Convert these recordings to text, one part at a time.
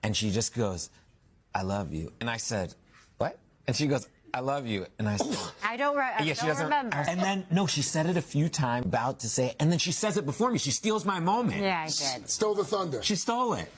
And she just goes, I love you. And I said, what? And she goes, I love you. And I said, I don't remember. And then, no, she said it a few times, about to say it. And then she says it before me. She steals my moment. Yeah, I did. Stole the thunder. She stole it.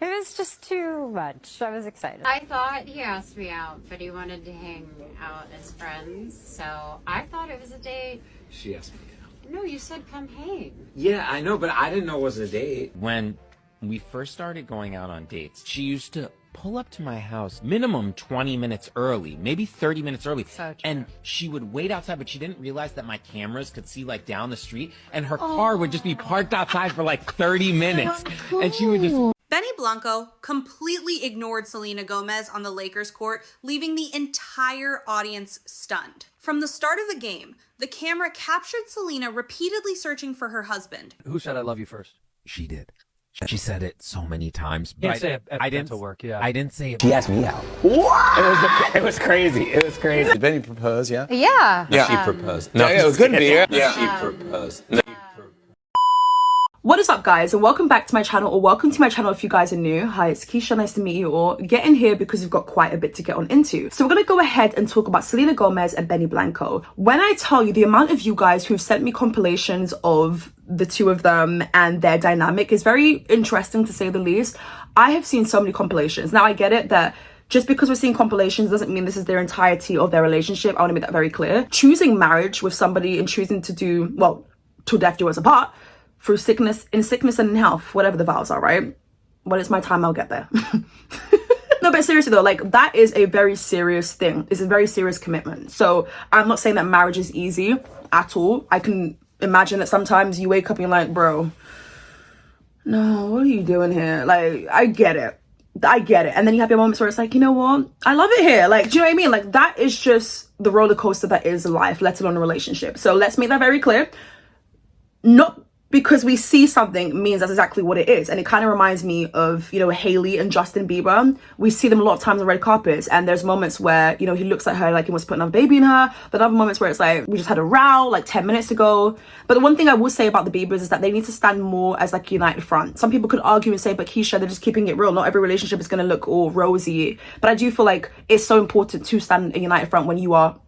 It was just too much. I was excited. I thought he asked me out, but he wanted to hang out as friends. So I thought it was a date. She asked me out. No, you said come hang. Yeah, I know, but I didn't know it was a date. When we first started going out on dates, she used to pull up to my house minimum 20 minutes early, maybe 30 minutes early. So true. And she would wait outside, but she didn't realize that my cameras could see like down the street, and her car would just be parked outside for like 30 minutes. And she would just... Benny Blanco completely ignored Selena Gomez on the Lakers court, leaving the entire audience stunned. From the start of the game, the camera captured Selena repeatedly searching for her husband. Who said I love you first? She did. She said it so many times. But But I didn't work, yeah. I didn't say it. She asked me out. What? It was crazy. It was crazy. Did Benny propose, yeah? Yeah. She proposed. No, yeah, it could be, yeah. She proposed. What is up, guys, and welcome back to my channel, or welcome to my channel if you guys are new. Hi, it's Keisha, nice to meet you all. Get in here because we've got quite a bit to get on into. So we're gonna go ahead and talk about Selena Gomez and Benny Blanco. When I tell you the amount of you guys who've sent me compilations of the two of them and their dynamic is very interesting to say the least. I have seen so many compilations. Now I get it that just because we're seeing compilations doesn't mean this is their entirety of their relationship. I want to make that very clear. Choosing marriage with somebody and choosing to do, well, till death do us apart, through sickness and in health, whatever the vows are, right? When it's my time, I'll get there. No, but seriously though, like that is a very serious thing. It's a very serious commitment. So I'm not saying that marriage is easy at all. I can imagine that sometimes you wake up and you're like, bro, no, what are you doing here? Like, I get it. And then you have your moments where it's like, you know what? I love it here. Like, do you know what I mean? Like that is just the roller coaster that is life, let alone a relationship. So let's make that very clear. Not because we see something means that's exactly what it is. And it kind of reminds me of, you know, Hailey and Justin Bieber. We see them a lot of times on red carpets, and there's moments where, you know, he looks at her like he wants to put another baby in her, but other moments where it's like, we just had a row like 10 minutes ago. But the one thing I will say about the Biebers is that they need to stand more as like a united front. Some people could argue and say, but Keisha, they're just keeping it real. Not every relationship is going to look all rosy. But I do feel like it's so important to stand a united front when you are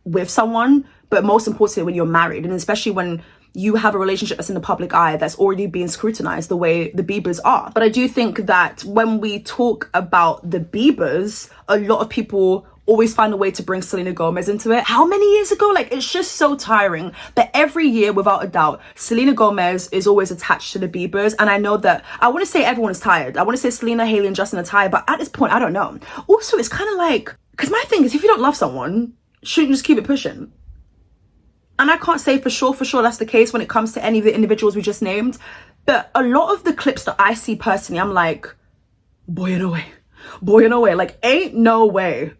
with someone, but most importantly when you're married, and especially when you have a relationship that's in the public eye that's already being scrutinized the way the Biebers are. But I do think that when we talk about the Biebers, a lot of people always find a way to bring Selena Gomez into it. How many years ago? Like, it's just so tiring. But every year, without a doubt, Selena Gomez is always attached to the Biebers. And I know that, I want to say everyone is tired. I want to say Selena, Hailey, and Justin are tired. But at this point, I don't know. Also, it's kind of like, because my thing is, if you don't love someone, shouldn't you just keep it pushing? And I can't say for sure that's the case when it comes to any of the individuals we just named. But a lot of the clips that I see personally, I'm like, boy, no way. Like, ain't no way.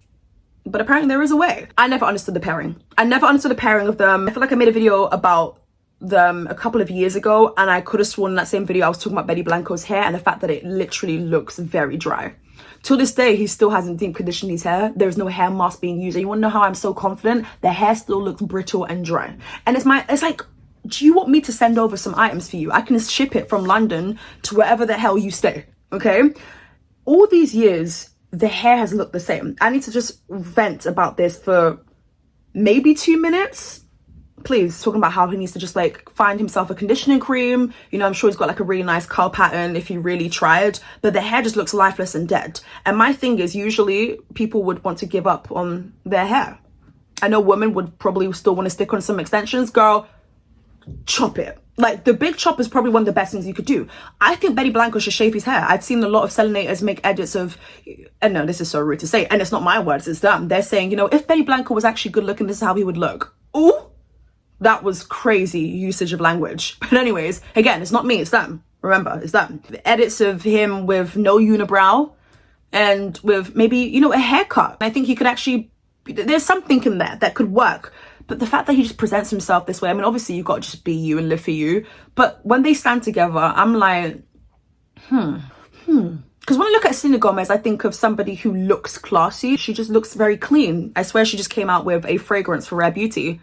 But apparently there is a way. I never understood the pairing. Of them. I feel like I made a video about them a couple of years ago, and I could have sworn in that same video I was talking about Benny Blanco's hair and the fact that it literally looks very dry. To this day, he still hasn't deep conditioned his hair. There's no hair mask being used. And you want to know how I'm so confident? The hair still looks brittle and dry. And it's like, do you want me to send over some items for you? I can ship it from London to wherever the hell you stay, okay? All these years, the hair has looked the same. I need to just vent about this for maybe 2 minutes. Please, talking about how he needs to just like find himself a conditioning cream. You know, I'm sure he's got like a really nice curl pattern if he really tried, but the hair just looks lifeless and dead. And my thing is, usually people would want to give up on their hair. I know women would probably still want to stick on some extensions. Girl, chop it. Like, the big chop is probably one of the best things you could do. I think Benny Blanco should shave his hair. I've seen a lot of Selenators make edits of, and no, this is so rude to say, and it's not my words, it's them. They're saying, you know, if Benny Blanco was actually good looking, this is how he would look. Ooh. That was crazy usage of language. But anyways, again, it's not me, it's them. Remember, it's them. The edits of him with no unibrow and with maybe, you know, a haircut. I think he could actually, there's something in there that could work. But the fact that he just presents himself this way, I mean, obviously you've got to just be you and live for you. But when they stand together, I'm like, Because when I look at Selena Gomez, I think of somebody who looks classy. She just looks very clean. I swear she just came out with a fragrance for Rare Beauty.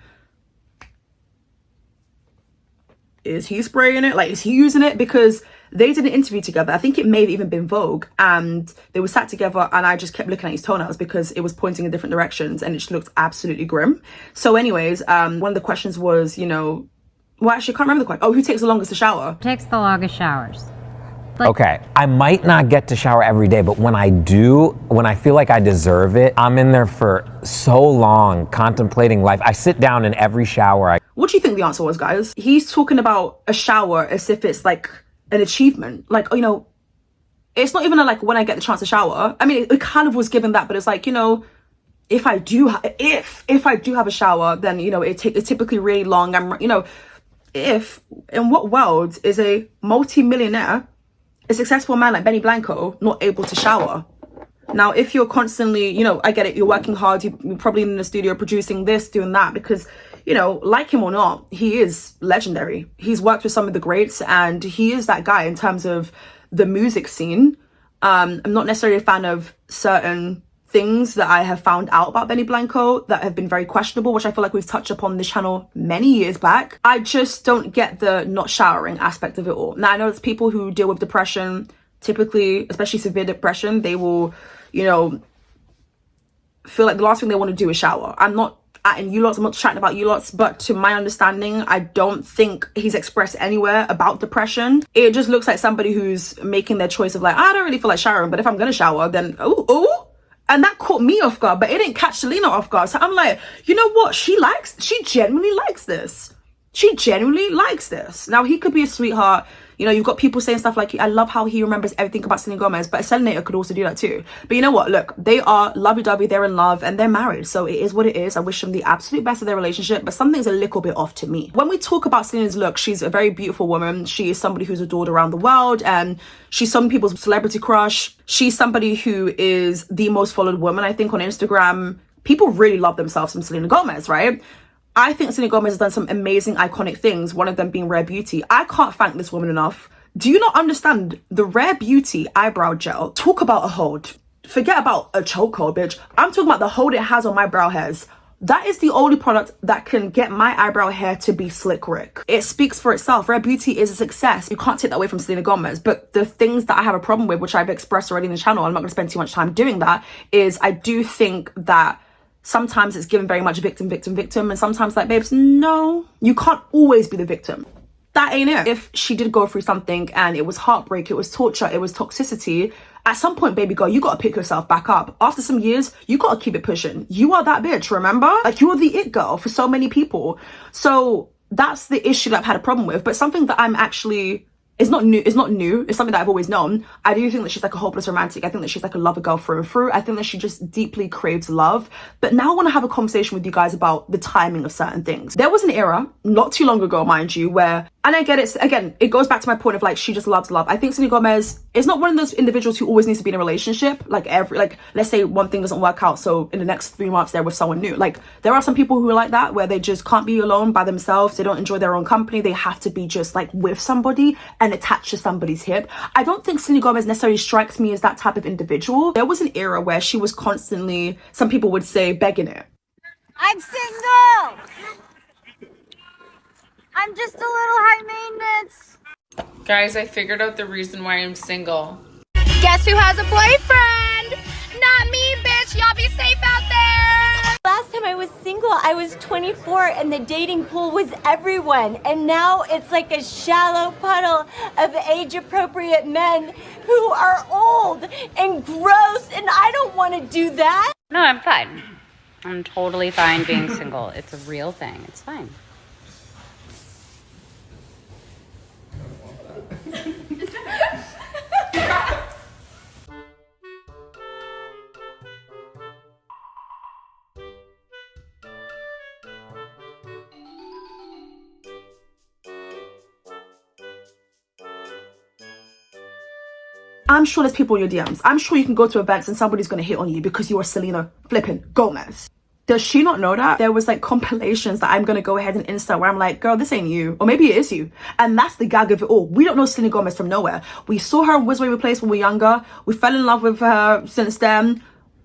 is he spraying it? Like, is he using it? Because they did an interview together. I think it may have even been Vogue, and they were sat together, and I just kept looking at his toenails because it was pointing in different directions and it just looked absolutely grim. So anyways, one of the questions was, you know, well, actually, I can't remember the question. Oh, who takes the longest to shower? Takes the longest showers. Okay, I might not get to shower every day, but when I do, when I feel like I deserve it, I'm in there for so long contemplating life. I sit down in every shower. What do you think the answer was, guys? He's talking about a shower as if it's like an achievement. Like, you know, it's not even a, like, when I get the chance to shower. I mean, it kind of was given that, but it's like, you know, if I do have a shower, then, you know, it's typically really long. You know, in what world is a multi-millionaire, a successful man like Benny Blanco, not able to shower? Now, if you're constantly, you know, I get it, you're working hard, you're probably in the studio producing this, doing that, because, you know, like him or not, he is legendary. He's worked with some of the greats, and he is that guy in terms of the music scene. I'm not necessarily a fan of certain things that I have found out about Benny Blanco that have been very questionable, which I feel like we've touched upon this channel many years back. I just don't get the not showering aspect of it all. Now, I know there's people who deal with depression, typically, especially severe depression, they will, you know, feel like the last thing they want to do is shower. I'm not atting you lots, I'm not chatting about you lots, but to my understanding, I don't think he's expressed anywhere about depression. It just looks like somebody who's making their choice of like, I don't really feel like showering, but if I'm gonna shower, then oh. And that caught me off guard, but it didn't catch Selena off guard. So I'm like, you know what? She genuinely likes this. She genuinely likes this. Now, he could be a sweetheart. You know, you've got people saying stuff like, I love how he remembers everything about Selena Gomez, but a Selena could also do that too. But you know what? Look, they are lovey-dovey, they're in love, and they're married. So it is what it is. I wish them the absolute best of their relationship, but something's a little bit off to me. When we talk about Selena's look, she's a very beautiful woman. She is somebody who's adored around the world, and she's some people's celebrity crush. She's somebody who is the most followed woman, I think, on Instagram. People really love themselves from Selena Gomez, right? I think Selena Gomez has done some amazing, iconic things, one of them being Rare Beauty. I can't thank this woman enough. Do you not understand the Rare Beauty eyebrow gel? Talk about a hold. Forget about a chokehold, bitch. I'm talking about the hold it has on my brow hairs. That is the only product that can get my eyebrow hair to be slick Rick. It speaks for itself. Rare Beauty is a success. You can't take that away from Selena Gomez. But the things that I have a problem with, which I've expressed already in the channel, I'm not going to spend too much time doing that, is I do think that sometimes it's given very much victim, and sometimes like, babes, no, you can't always be the victim. That ain't it. If she did go through something and it was heartbreak, it was torture, it was toxicity, at some point, baby girl, you gotta pick yourself back up. After some years, you gotta keep it pushing. You are that bitch, remember? Like, you are the it girl for so many people. So that's the issue that I've had a problem with. But something that I'm actually, it's not new, it's something that I've always known. I do think that she's like a hopeless romantic. I think that she's like a lover girl through and through. I think that she just deeply craves love. But now I want to have a conversation with you guys about the timing of certain things. There was an era, not too long ago, mind you, where, and I get it, again, it goes back to my point of like, she just loves love. I think Selena Gomez is not one of those individuals who always needs to be in a relationship. Like let's say one thing doesn't work out, so in the next 3 months they're with someone new. Like, there are some people who are like that, where they just can't be alone by themselves. They don't enjoy their own company. They have to be just like with somebody and attached to somebody's hip. I don't think Selena Gomez necessarily strikes me as that type of individual. There was an era where she was constantly, some people would say, begging it. I'm single! I'm just a little high maintenance. Guys, I figured out the reason why I'm single. Guess who has a boyfriend? Not me, bitch. Y'all be safe out there. Last time I was single, I was 24 and the dating pool was everyone. And now it's like a shallow puddle of age-appropriate men who are old and gross, and I don't want to do that. No, I'm fine. I'm totally fine being single. It's a real thing. It's fine. I'm sure there's people in your DMs. I'm sure you can go to events and somebody's going to hit on you because you are Selena flipping Gomez. Does she not know that? There was like compilations that I'm going to go ahead and insert where I'm like, girl, this ain't you. Or maybe it is you. And that's the gag of it all. We don't know Selena Gomez from nowhere. We saw her in Wizard Place when we were younger. We fell in love with her since then.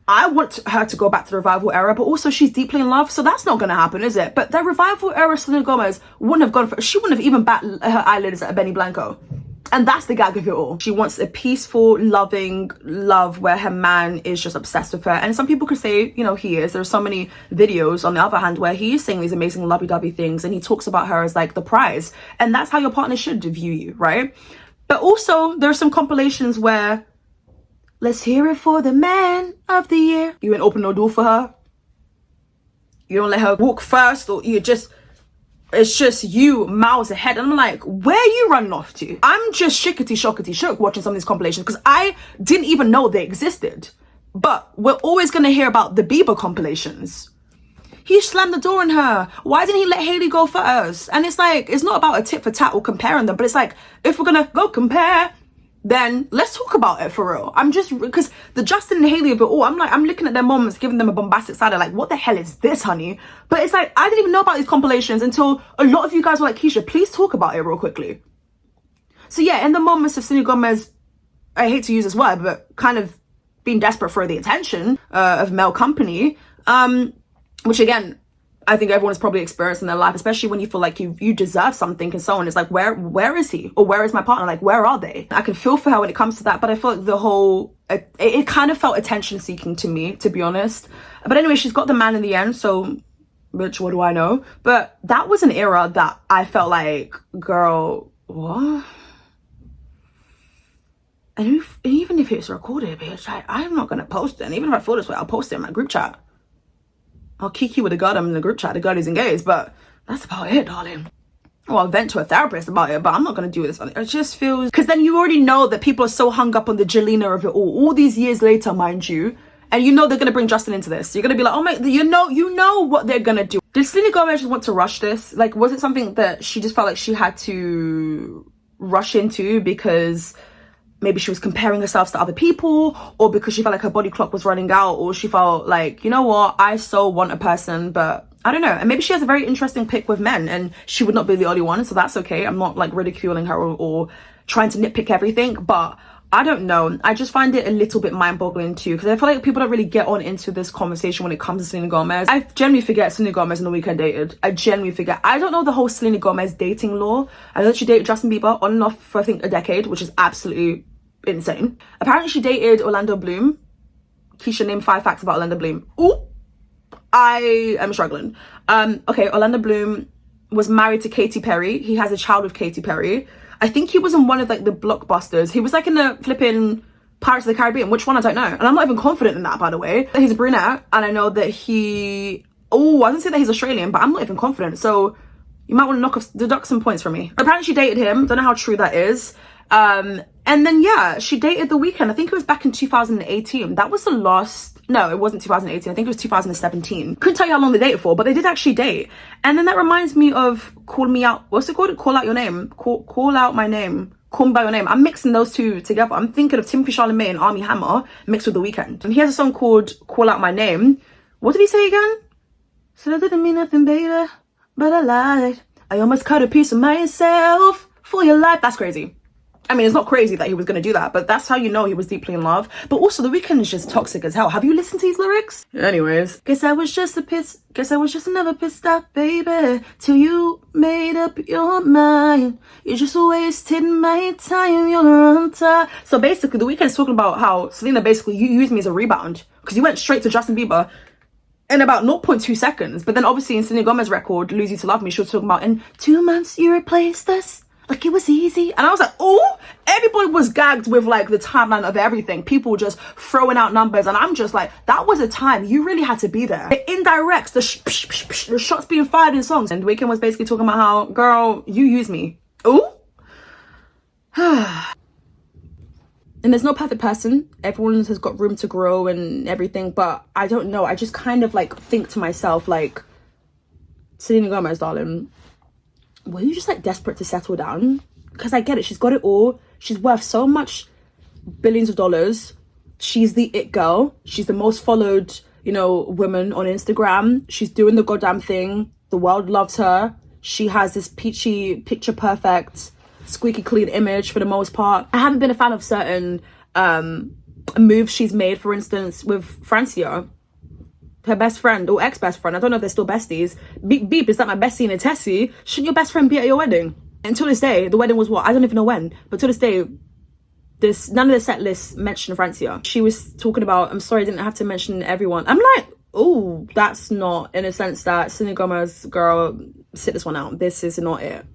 I want her to go back to the revival era, but also she's deeply in love, so that's not going to happen, is it? But the revival era Selena Gomez wouldn't have gone for, she wouldn't have even batted her eyelids at Benny Blanco. And that's the gag of it all. She wants a peaceful, loving love where her man is just obsessed with her. And some people could say, you know, he is. There's so many videos, on the other hand, where he is saying these amazing lovey-dovey things and he talks about her as like the prize. And that's how your partner should view you, right? But also, there are some compilations where, let's hear it for the man of the year. You ain't open no door for her. You don't let her walk first, or you just... it's just you miles ahead. And I'm like, where are you running off to? I'm just shookity shook watching some of these compilations because I didn't even know they existed. But we're always going to hear about the Bieber compilations. He slammed the door on her. Why didn't he let Hailey go first? And it's like, it's not about a tit for tat or comparing them, but it's like, if we're going to go compare, then let's talk about it for real. I'm just, because the Justin and Hailey of it all, I'm like, I'm looking at their moms, giving them a bombastic side, like, what the hell is this, honey? But it's like, I didn't even know about these compilations until a lot of you guys were like, Keisha, please talk about it real quickly. So yeah, in the moments of Selena Gomez, I hate to use this word, but kind of being desperate for the attention of male company, which again, I think everyone's probably experienced in their life, especially when you feel like you deserve something and so on. It's like, where is he? Or where is my partner? Like, where are they? I can feel for her when it comes to that, but I feel like the whole, it kind of felt attention seeking to me, to be honest. But anyway, she's got the man in the end, so, bitch, what do I know? But that was an era that I felt like, girl, what? And even if it's recorded, bitch, I'm not going to post it. And even if I feel this way, I'll post it in my group chat. I'll kiki with the girl I'm in the group chat, the girl who's engaged, but that's about it, darling. Well, I'll vent to a therapist about it, but I'm not going to do this. It just feels... because then you already know that people are so hung up on the Jelena of it all these years later, mind you, and you know they're going to bring Justin into this. You're going to be like, oh my... you know what they're going to do. Did Selena Gomez just want to rush this? Like, was it something that she just felt like she had to rush into because... maybe she was comparing herself to other people, or because she felt like her body clock was running out, or she felt like, you know what, I so want a person, but I don't know. And maybe she has a very interesting pick with men and she would not be the only one, so that's okay. I'm not like ridiculing her or trying to nitpick everything, but I don't know. I just find it a little bit mind-boggling too, because I feel like people don't really get on into this conversation when it comes to Selena Gomez. I genuinely forget Selena Gomez and The Weeknd dated. I genuinely forget. I don't know the whole Selena Gomez dating law. I know that she dated Justin Bieber on and off for I think a decade, which is absolutely insane. Apparently she dated Orlando Bloom. Keisha, name 5 facts about Orlando Bloom. Ooh, I am struggling. Okay, Orlando Bloom was married to Katy Perry. He has a child with Katy Perry. I think he was in one of like the blockbusters. He was like in the flipping Pirates of the Caribbean. Which one, I don't know. And I'm not even confident in that, by the way. He's a brunette, and I know that he... oh, I didn't say that he's Australian, but I'm not even confident. So you might want to deduct some points from me. Apparently she dated him. Don't know how true that is. And then yeah, she dated The Weeknd. I think it was back in 2018. That was the last... no, it wasn't 2018. I think it was 2017. Couldn't tell you how long they dated for, but they did actually date. And then that reminds me of Call Me Out. What's it called? Call Out Your Name. Call Out My Name. Call Me By Your Name. I'm mixing those two together. I'm thinking of Timothy Chalamet and Armie Hammer mixed with The Weeknd. And he has a song called Call Out My Name. What did he say again? Said I didn't mean nothing, baby, but I lied. I almost cut a piece of myself for your life. That's crazy. I mean, it's not crazy that he was going to do that, but that's how you know he was deeply in love. But also, The Weeknd is just toxic as hell. Have you listened to these lyrics? Anyways, guess I was just another pissed off baby, till you made up your mind. You just wasted my time, you're on top. So basically, The Weeknd's talking about how, Selena, basically, you used me as a rebound, because you went straight to Justin Bieber in about 0.2 seconds. But then obviously in Selena Gomez's record, Lose You to Love Me, she was talking about, in 2 months you replaced us. Like, it was easy. And I was like, oh, everybody was gagged with, like, the timeline of everything. People just throwing out numbers. And I'm just like, that was a time. You really had to be there. The indirects, the shots being fired in songs. And The Weeknd was basically talking about how, girl, you use me. Oh. And there's no perfect person. Everyone has got room to grow and everything. But I don't know. I just kind of, like, think to myself, like, Selena Gomez, darling, were you just like desperate to settle down? Because I get it, she's got it all. She's worth so much billions of dollars. She's the it girl. She's the most followed, you know, woman on Instagram. She's doing the goddamn thing. The world loves her. She has this peachy, picture perfect, squeaky clean image for the most part. I haven't been a fan of certain moves she's made, for instance, with Francia, her best friend or ex-best friend. I don't know if they're still besties. Beep, is that my bestie in a Tessie? Shouldn't your best friend be at your wedding? And to this day, the wedding was what? I don't even know when. But to this day, none of the set lists mention Francia. She was talking about, I'm sorry I didn't have to mention everyone. I'm like, oh, that's not, in a sense that Selena Gomez, girl, sit this one out. This is not it.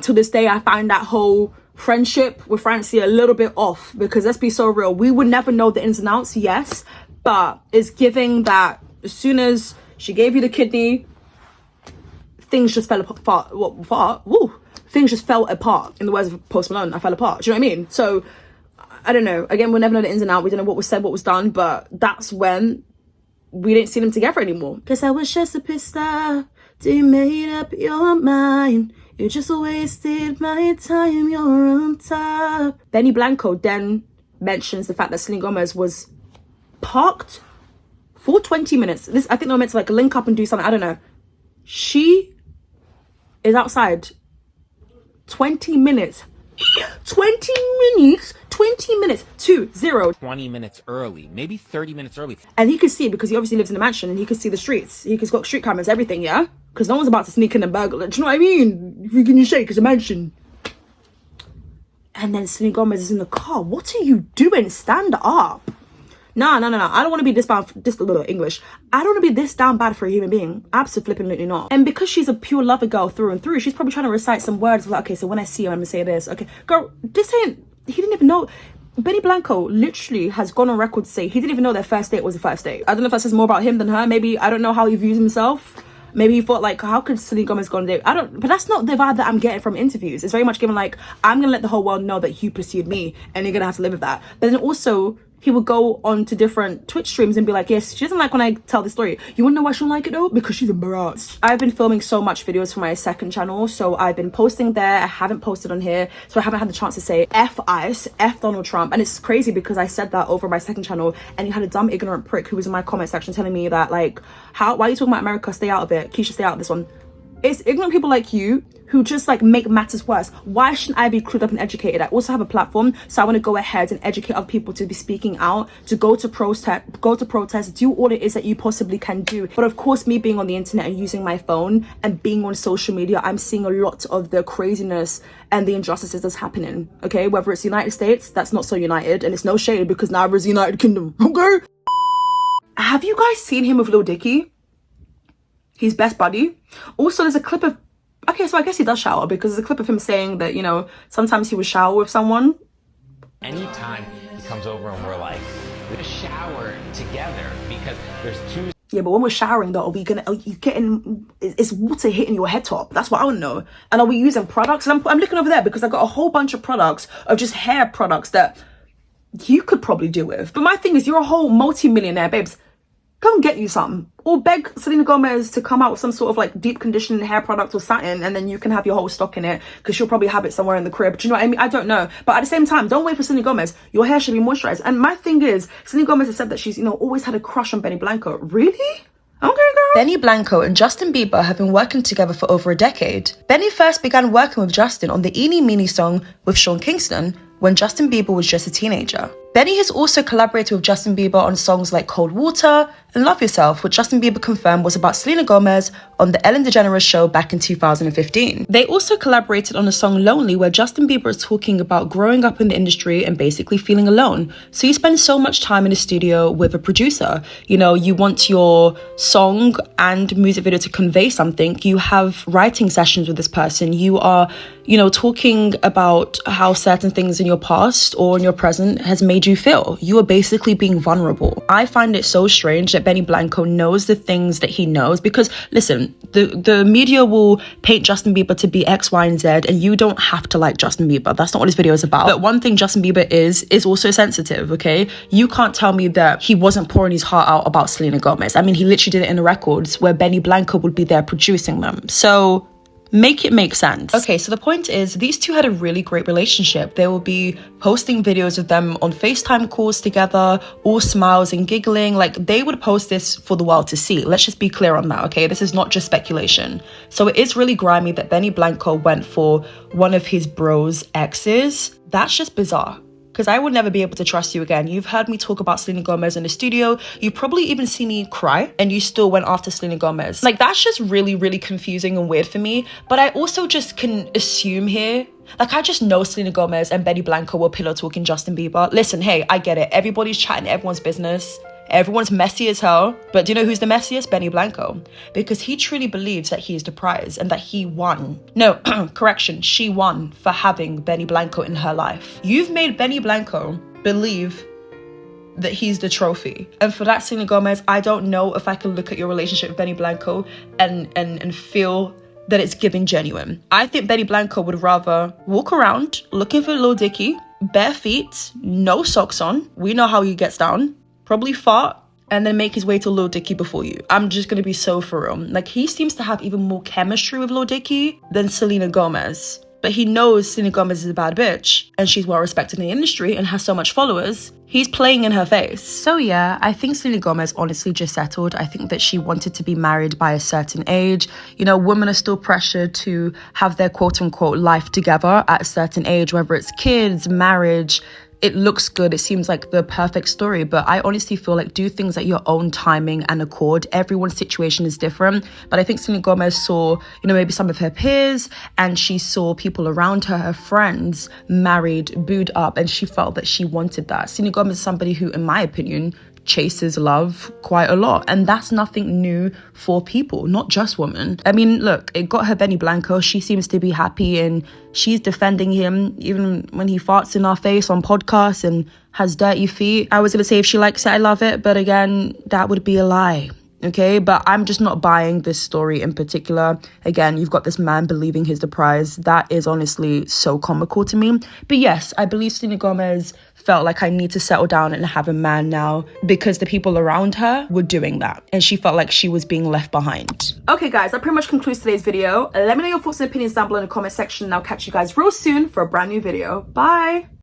To this day, I find that whole friendship with Francia a little bit off, because let's be so real, we would never know the ins and outs, yes, but it's giving that as soon as she gave you the kidney, things just fell apart. Things just fell apart. In the words of Post Malone, I fell apart. Do you know what I mean? So, I don't know. Again, we'll never know the ins and outs. We don't know what was said, what was done, but that's when we didn't see them together anymore. Cause I was just a pissed off. You made up your mind. You just wasted my time. You're on top. Benny Blanco then mentions the fact that Selena Gomez was parked for 20 minutes. I think they were meant to like link up and do something. I don't know. She is outside 20 minutes. 20 minutes to 0. 20 minutes early, maybe 30 minutes early. And he could see, because he obviously lives in a mansion, and he could see the streets. He's got street cameras, everything, yeah? Because no one's about to sneak in and burgle. Do you know what I mean? If you can shake, it's a mansion. And then Selena Gomez is in the car. What are you doing? Stand up. No. I don't want to be this bad, English. I don't want to be this down bad for a human being. Absolutely not. And because she's a pure lover girl through and through, she's probably trying to recite some words like, okay, so when I see you, I'm going to say this. Okay, girl, he didn't even know. Benny Blanco literally has gone on record to say he didn't even know their first date was a first date. I don't know if that says more about him than her. Maybe, I don't know how he views himself. Maybe he thought like, how could Selena Gomez go on a date? But that's not the vibe that I'm getting from interviews. It's very much given like, I'm going to let the whole world know that you pursued me and you're going to have to live with that. But then also, he would go on to different Twitch streams and be like, yes, she doesn't like when I tell the story. You wanna know why she don't like it though? Because she's embarrassed. I've been filming so much videos for my second channel, so I've been posting there. I haven't posted on here, so I haven't had the chance to say F ICE, F Donald Trump. And it's crazy because I said that over my second channel, and you had a dumb ignorant prick who was in my comment section telling me that like, why are you talking about America? Stay out of it. Keisha, stay out of this one. It's ignorant people like you who just like make matters worse. Why shouldn't I be clued up and educated? I also have a platform, so I want to go ahead and educate other people to be speaking out, to go to protest, do all it is that you possibly can do. But of course, me being on the internet and using my phone and being on social media, I'm seeing a lot of the craziness and the injustices that's happening. Okay, whether it's the United States, that's not so united, and it's no shade because neither is the United Kingdom. Okay. Have you guys seen him with Lil Dicky? His best buddy. Also, there's a clip of, okay, so I guess he does shower, because there's a clip of him saying that, you know, sometimes he would shower with someone. Anytime he comes over and we're like, we just shower together because there's two. Yeah, but when we're showering though, is water hitting your head top? That's what I want to know. And are we using products? And I'm looking over there because I've got a whole bunch of products of just hair products that you could probably do with. But my thing is, you're a whole multi-millionaire, babes. Come get you something, or beg Selena Gomez to come out with some sort of like deep conditioning hair product or something, and then you can have your whole stock in it, because she'll probably have it somewhere in the crib. Do you know what I mean? I don't know, but at the same time, don't wait for Selena Gomez. Your hair should be moisturized. And my thing is, Selena Gomez has said that she's, you know, always had a crush on Benny Blanco. Really? Okay, girl. Benny Blanco and Justin Bieber have been working together for over a decade. Benny first began working with Justin on the Eenie Meenie song with Sean Kingston when Justin Bieber was just a teenager. Benny has also collaborated with Justin Bieber on songs like Cold Water and Love Yourself, which Justin Bieber confirmed was about Selena Gomez on the Ellen DeGeneres show back in 2015. They also collaborated on the song Lonely, where Justin Bieber is talking about growing up in the industry and basically feeling alone. So you spend so much time in the studio with a producer. You know, you want your song and music video to convey something. You have writing sessions with this person. You are, you know, talking about how certain things in your past or in your present has made you feel. You are basically being vulnerable. I find it so strange that Benny Blanco knows the things that he knows, because listen, the media will paint Justin Bieber to be X, Y, and Z, and you don't have to like Justin Bieber. That's not what this video is about. But one thing Justin Bieber is also sensitive, okay? You can't tell me that he wasn't pouring his heart out about Selena Gomez. I mean, he literally did it in the records where Benny Blanco would be there producing them. So make it make sense. Okay, so the point is, these two had a really great relationship. They will be posting videos of them on FaceTime calls together, all smiles and giggling. Like, they would post this for the world to see. Let's just be clear on that, okay? This is not just speculation. So it is really grimy that Benny Blanco went for one of his bros' exes. That's just bizarre. because I would never be able to trust you again. You've heard me talk about Selena Gomez in the studio. You probably even seen me cry, and you still went after Selena Gomez. Like, that's just really, really confusing and weird for me. But I also just can assume here, like, I just know Selena Gomez and Benny Blanco were pillow talking Justin Bieber. Listen, hey, I get it. Everybody's chatting everyone's business. Everyone's messy as hell. But do you know who's the messiest? Benny Blanco. Because he truly believes that he is the prize and that he won. No, correction, she won for having Benny Blanco in her life. You've made Benny Blanco believe that he's the trophy. And for that, Selena Gomez, I don't know if I can look at your relationship with Benny Blanco and feel that it's giving genuine. I think Benny Blanco would rather walk around looking for Lil Dicky, bare feet, no socks on. We know how he gets down. Probably fart and then make his way to Lil Dicky before you. I'm just gonna be so for real. Like, he seems to have even more chemistry with Lil Dicky than Selena Gomez. But he knows Selena Gomez is a bad bitch and she's well respected in the industry and has so much followers. He's playing in her face. So yeah, I think Selena Gomez honestly just settled. I think that she wanted to be married by a certain age. You know, women are still pressured to have their quote unquote life together at a certain age, whether it's kids, marriage. It looks good. It seems like the perfect story, but I honestly feel like do things at your own timing and accord. Everyone's situation is different, but I think Selena Gomez saw, you know, maybe some of her peers, and she saw people around her, her friends, married, booed up, and she felt that she wanted that. Selena Gomez is somebody who, in my opinion, chases love quite a lot, and that's nothing new for people, not just women. I mean, look, it got her Benny Blanco. She seems to be happy and she's defending him even when he farts in our face on podcasts and has dirty feet. I was gonna say if she likes it, I love it, but again, that would be a lie. Okay, but I'm just not buying this story in particular. Again, you've got this man believing he's the prize. That is honestly so comical to me. But yes, I believe Selena Gomez felt like I need to settle down and have a man now because the people around her were doing that. And she felt like she was being left behind. Okay, guys, that pretty much concludes today's video. Let me know your thoughts and opinions down below in the comment section, and I'll catch you guys real soon for a brand new video. Bye!